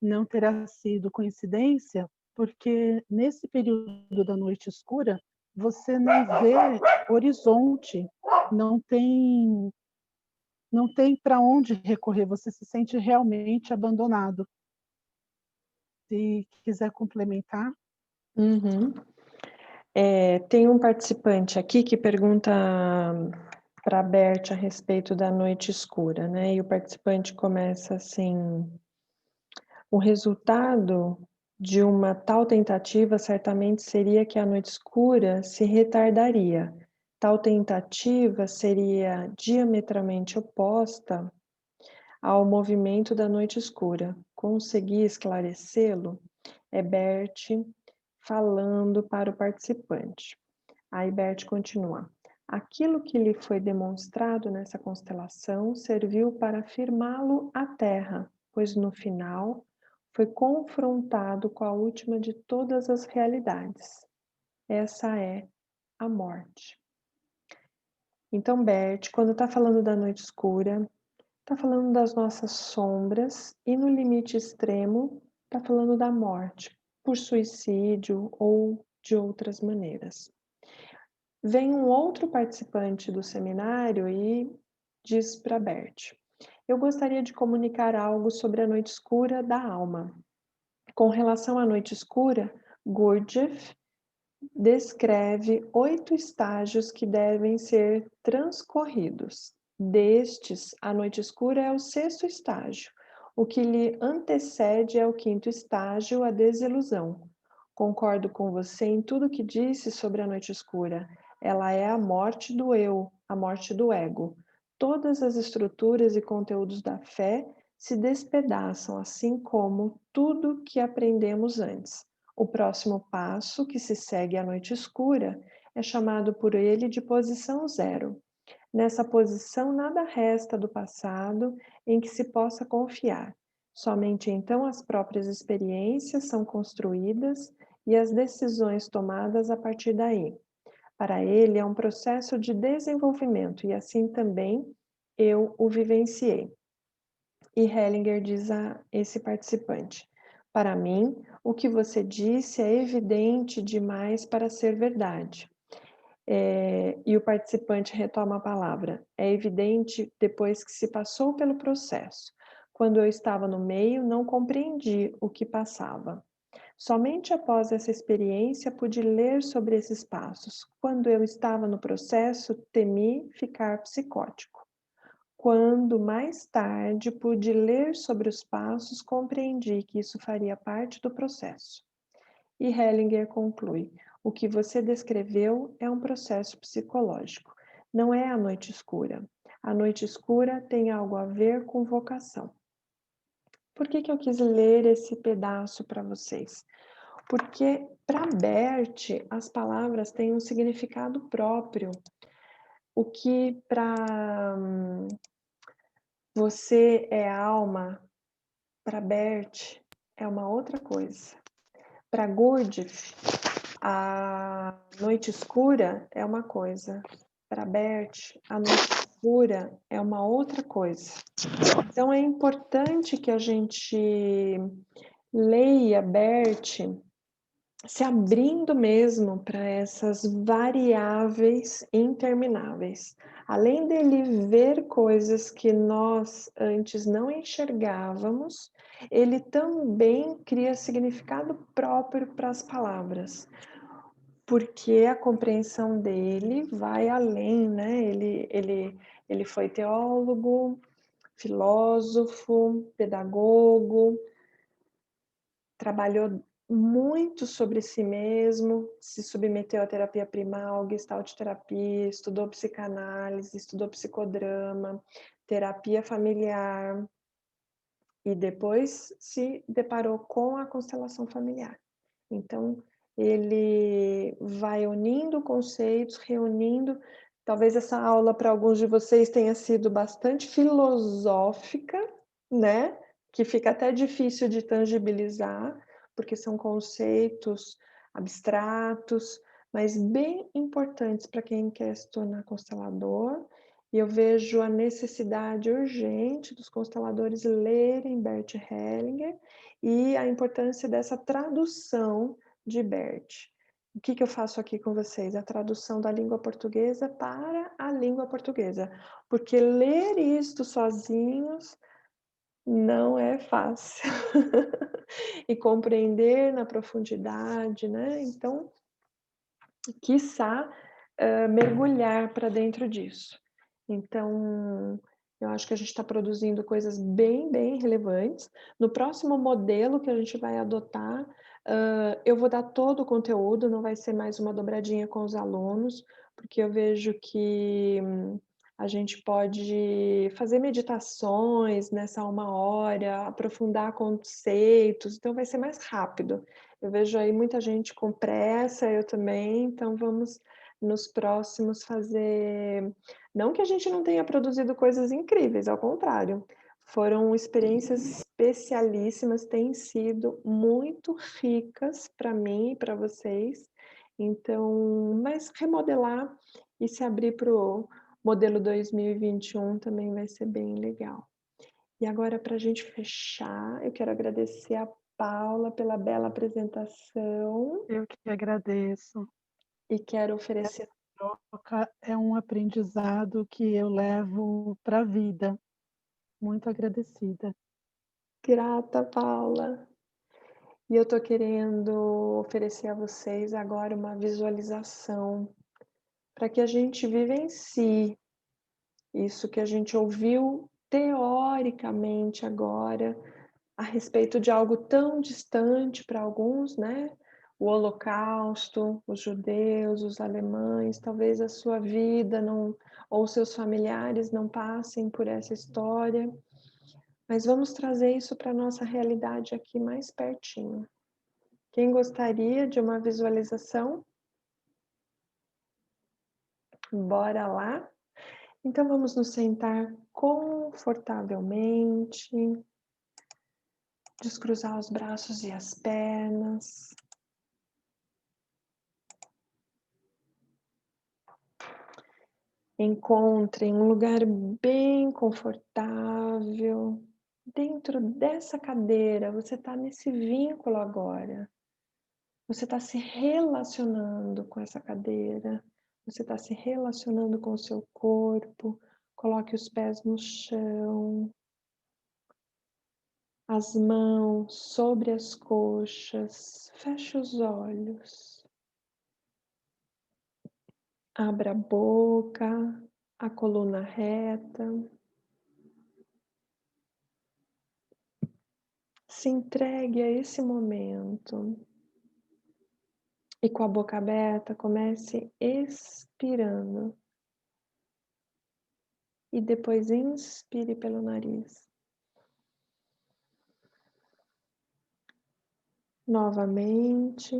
Não terá sido coincidência, porque nesse período da noite escura, você não vê horizonte, não tem para onde recorrer, você se sente realmente abandonado. Se quiser complementar. Uhum. Tem um participante aqui que pergunta para a Bert a respeito da noite escura, né? E o participante começa assim: o resultado de uma tal tentativa certamente seria que a noite escura se retardaria. Tal tentativa seria diametralmente oposta ao movimento da noite escura. Consegui esclarecê-lo? É Bert falando para o participante. Aí Bert continua. Aquilo que lhe foi demonstrado nessa constelação serviu para afirmá-lo à Terra, pois no final foi confrontado com a última de todas as realidades. Essa é a morte. Então, Bert, quando está falando da noite escura, está falando das nossas sombras e, no limite extremo, está falando da morte, por suicídio ou de outras maneiras. Vem um outro participante do seminário e diz para Bert: eu gostaria de comunicar algo sobre a noite escura da alma. Com relação à noite escura, Gurdjieff descreve 8 estágios que devem ser transcorridos. Destes, a noite escura é o 6º estágio. O que lhe antecede é o 5º estágio, a desilusão. Concordo com você em tudo que disse sobre a noite escura. Ela é a morte do eu, a morte do ego. Todas as estruturas e conteúdos da fé se despedaçam, assim como tudo que aprendemos antes. O próximo passo, que se segue à noite escura, é chamado por ele de posição zero. Nessa posição, nada resta do passado em que se possa confiar. Somente então as próprias experiências são construídas e as decisões tomadas a partir daí. Para ele, é um processo de desenvolvimento e assim também eu o vivenciei. E Hellinger diz a esse participante: para mim, o que você disse é evidente demais para ser verdade. E o participante retoma a palavra. É evidente depois que se passou pelo processo. Quando eu estava no meio, não compreendi o que passava. Somente após essa experiência pude ler sobre esses passos. Quando eu estava no processo, temi ficar psicótico. Quando mais tarde pude ler sobre os passos, compreendi que isso faria parte do processo. E Hellinger conclui: o que você descreveu é um processo psicológico, não é a noite escura. A noite escura tem algo a ver com vocação. Por que eu quis ler esse pedaço para vocês? Porque para Bert as palavras têm um significado próprio. O que para você é alma, para Bert é uma outra coisa. Para Gurdjieff, a noite escura é uma coisa. Para Bert, a noite escura é uma outra coisa. Então é importante que a gente leia Bert se abrindo mesmo para essas variáveis intermináveis. Além dele ver coisas que nós antes não enxergávamos, ele também cria significado próprio para as palavras, porque a compreensão dele vai além, né? Ele foi teólogo, filósofo, pedagogo, trabalhou muito sobre si mesmo, se submeteu à terapia primal, gestalt terapia, estudou psicanálise, estudou psicodrama, terapia familiar e depois se deparou com a constelação familiar. Então, ele vai unindo conceitos, reunindo. Talvez essa aula para alguns de vocês tenha sido bastante filosófica, né? Que fica até difícil de tangibilizar, porque são conceitos abstratos, mas bem importantes para quem quer se tornar constelador. E eu vejo a necessidade urgente dos consteladores lerem Bert Hellinger e a importância dessa tradução de Bert. O que eu faço aqui com vocês? A tradução da língua portuguesa para a língua portuguesa. Porque ler isto sozinhos não é fácil. E compreender na profundidade, né? Então, quiçá, mergulhar para dentro disso. Então, eu acho que a gente está produzindo coisas bem, bem relevantes. No próximo modelo que a gente vai adotar, eu vou dar todo o conteúdo, não vai ser mais uma dobradinha com os alunos, porque eu vejo que a gente pode fazer meditações nessa 1 hora, aprofundar conceitos, então vai ser mais rápido. Eu vejo aí muita gente com pressa, eu também, então vamos nos próximos fazer, não que a gente não tenha produzido coisas incríveis, ao contrário, foram experiências especialíssimas, têm sido muito ricas para mim e para vocês, então mas remodelar e se abrir para o modelo 2021 também vai ser bem legal. E agora para a gente fechar, eu quero agradecer a Paula pela bela apresentação Eu que agradeço. e quero oferecer Troca é um aprendizado que eu levo para a vida. Muito agradecida. grata, Paula. E eu tô querendo oferecer a vocês agora uma visualização para que a gente vivencie isso que a gente ouviu teoricamente agora, a respeito de algo tão distante para alguns, né, o Holocausto, os judeus, os alemães, talvez a sua vida não ou seus familiares não passem por essa história, mas vamos trazer isso para a nossa realidade aqui mais pertinho. Quem gostaria de uma visualização? Bora lá? Então vamos nos sentar confortavelmente, descruzar os braços e as pernas. Encontre um lugar bem confortável. Dentro dessa cadeira, você está nesse vínculo agora. Você está se relacionando com essa cadeira. Você está se relacionando com o seu corpo. Coloque os pés no chão. As mãos sobre as coxas. Feche os olhos. Abra a boca, a coluna reta. Se entregue a esse momento. E com a boca aberta, comece expirando. E depois inspire pelo nariz. Novamente.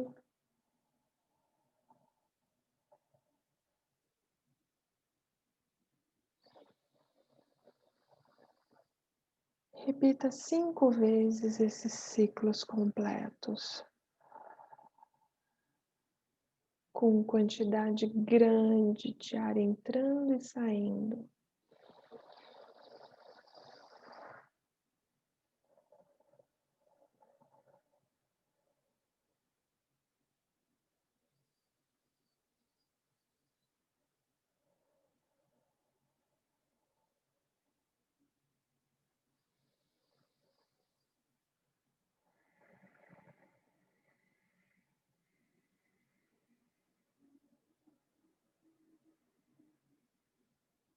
Repita 5 vezes esses ciclos completos. Com quantidade grande de ar entrando e saindo.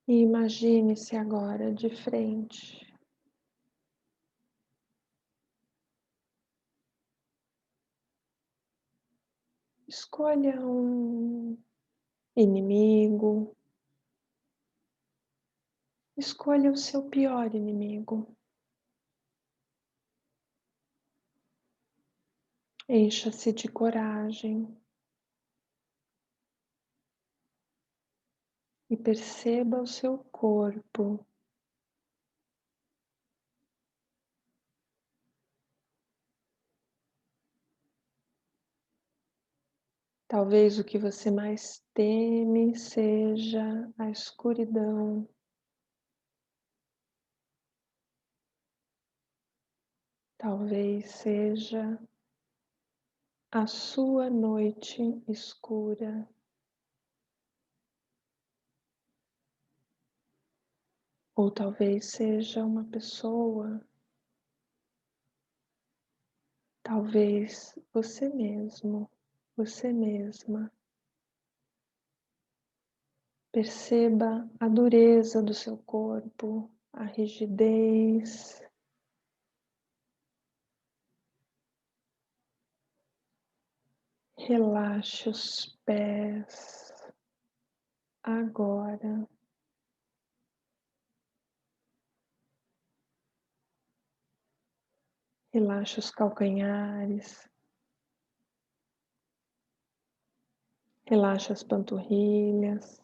E imagine-se agora de frente. Escolha um inimigo. Escolha o seu pior inimigo. Encha-se de coragem e perceba o seu corpo. Talvez o que você mais teme seja a escuridão. Talvez seja a sua noite escura. Ou talvez seja uma pessoa. Talvez você mesmo, você mesma. Perceba a dureza do seu corpo, a rigidez. Relaxe os pés agora. Relaxe os calcanhares. Relaxe as panturrilhas.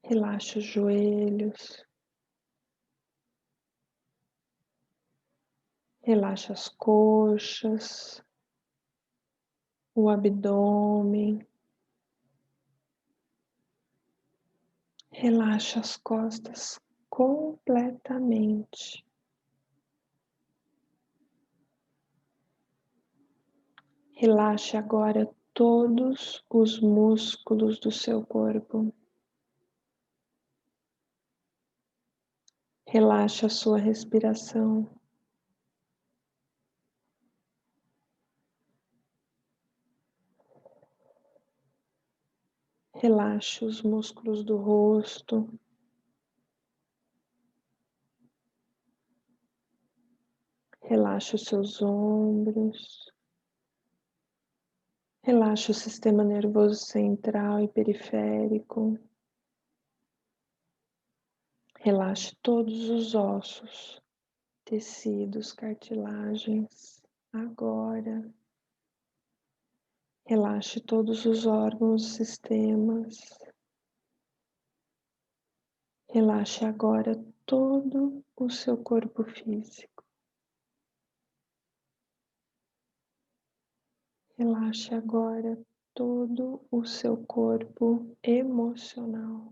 Relaxe os joelhos. Relaxe as coxas, o abdômen. Relaxe as costas completamente. Relaxe agora todos os músculos do seu corpo. Relaxe a sua respiração. Relaxe os músculos do rosto. Relaxe os seus ombros. Relaxe o sistema nervoso central e periférico. Relaxe todos os ossos, tecidos, cartilagens. Agora, relaxe todos os órgãos e sistemas. Relaxe agora todo o seu corpo físico. Relaxe agora todo o seu corpo emocional.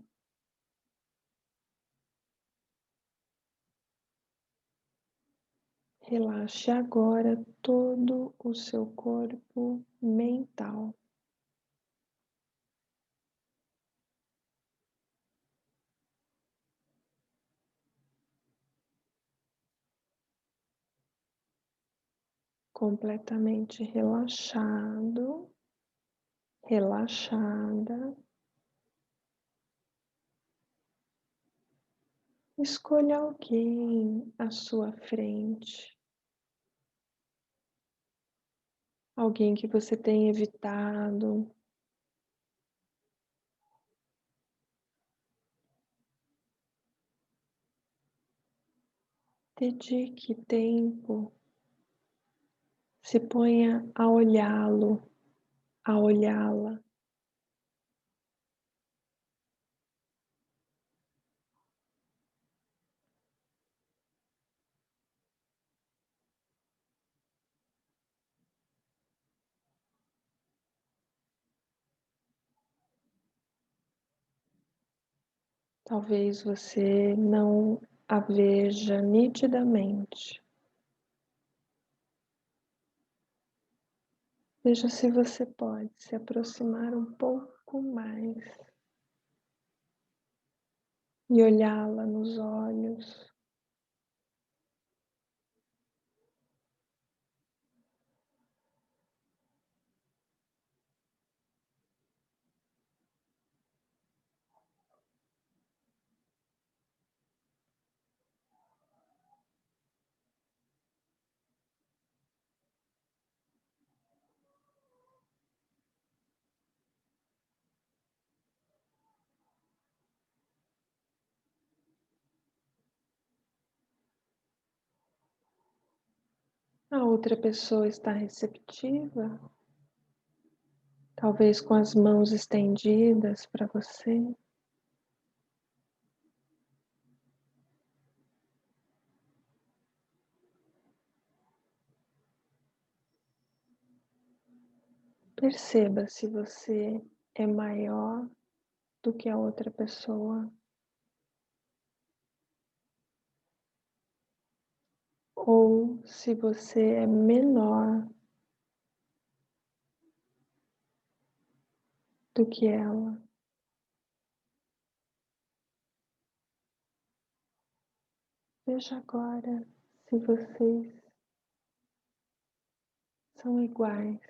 Relaxe agora todo o seu corpo mental. Completamente relaxado, relaxada. Escolha alguém à sua frente, alguém que você tem evitado. Dedique tempo, se ponha a olhá-lo, a olhá-la. Talvez você não a veja nitidamente. Veja se você pode se aproximar um pouco mais e olhá-la nos olhos. A outra pessoa está receptiva, talvez com as mãos estendidas para você. Perceba se você é maior do que a outra pessoa ou se você é menor do que ela. Veja agora se vocês são iguais.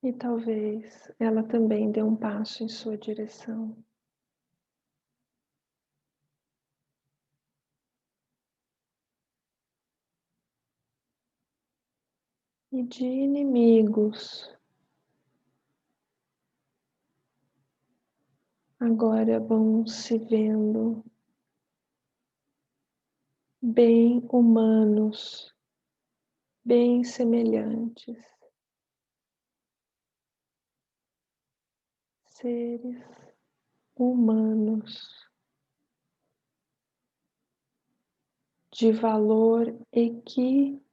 E talvez ela também dê um passo em sua direção. E de inimigos, agora vão se vendo bem humanos, bem semelhantes, seres humanos de valor equivalente.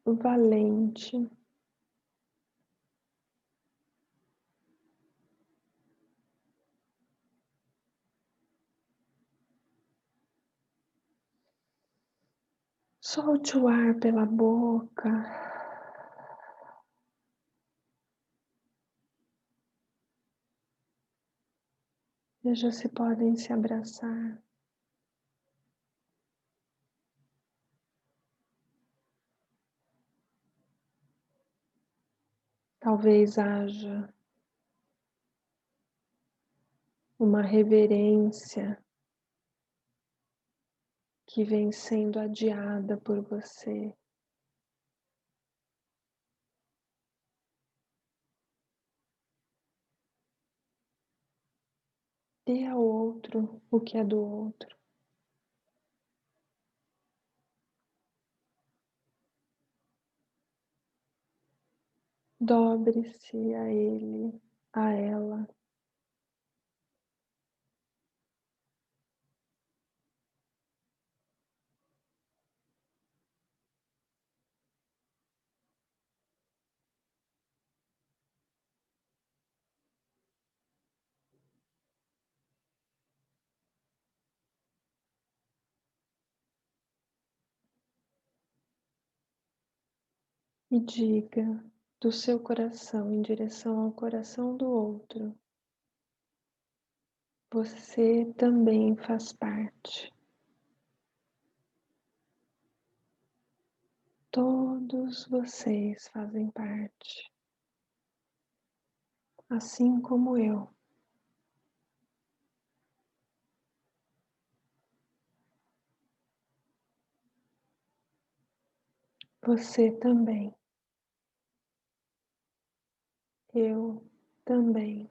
Solte o ar pela boca. Veja se podem se abraçar. Talvez haja uma reverência que vem sendo adiada por você. Dê ao outro o que é do outro. Dobre-se a ele, a ela. E diga do seu coração em direção ao coração do outro: você também faz parte. Todos vocês fazem parte, assim como eu. Você também. Eu também.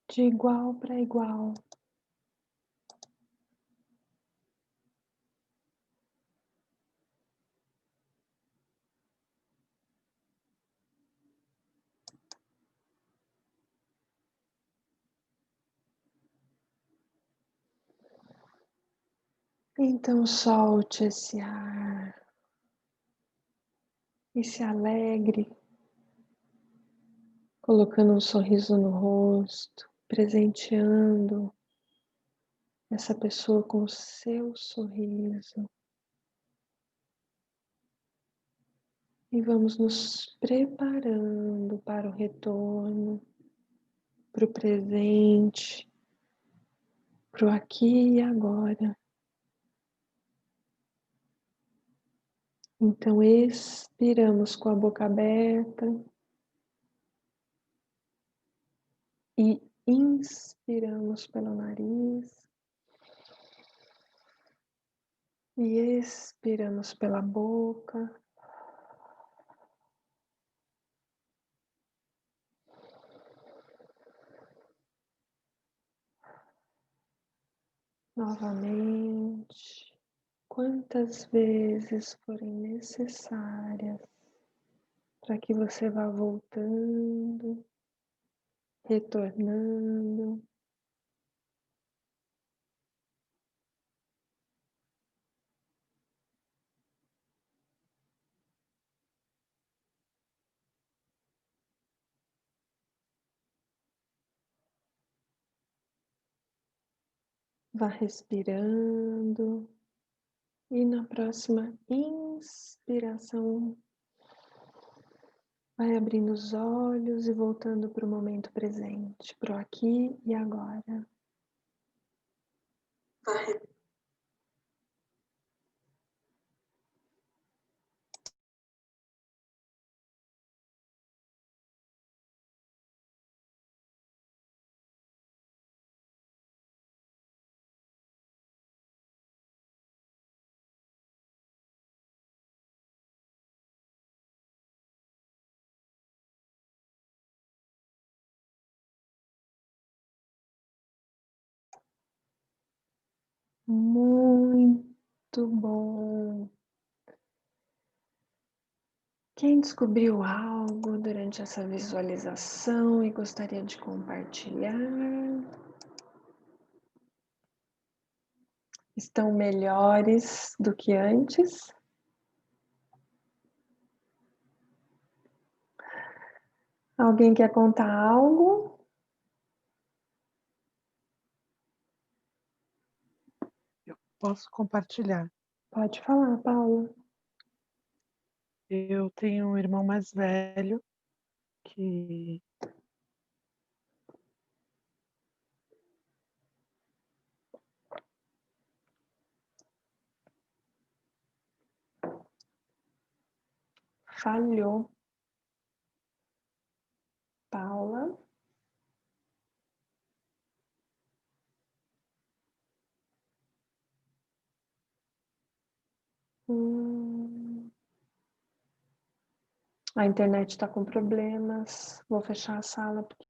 De igual para igual. Então solte esse ar e se alegre, colocando um sorriso no rosto, presenteando essa pessoa com o seu sorriso. E vamos nos preparando para o retorno, para o presente, para o aqui e agora. Então expiramos com a boca aberta e inspiramos pelo nariz e expiramos pela boca. Novamente, quantas vezes forem necessárias para que você vá voltando, retornando. Vá respirando e na próxima inspiração, vai abrindo os olhos e voltando para o momento presente, para o aqui e agora. Muito bom. Quem descobriu algo durante essa visualização e gostaria de compartilhar? Estão melhores do que antes? Alguém quer contar algo? Eu posso compartilhar. Pode falar, Paula. Eu tenho um irmão mais velho que Falhou. Paula. A internet está com problemas. Vou fechar a sala porque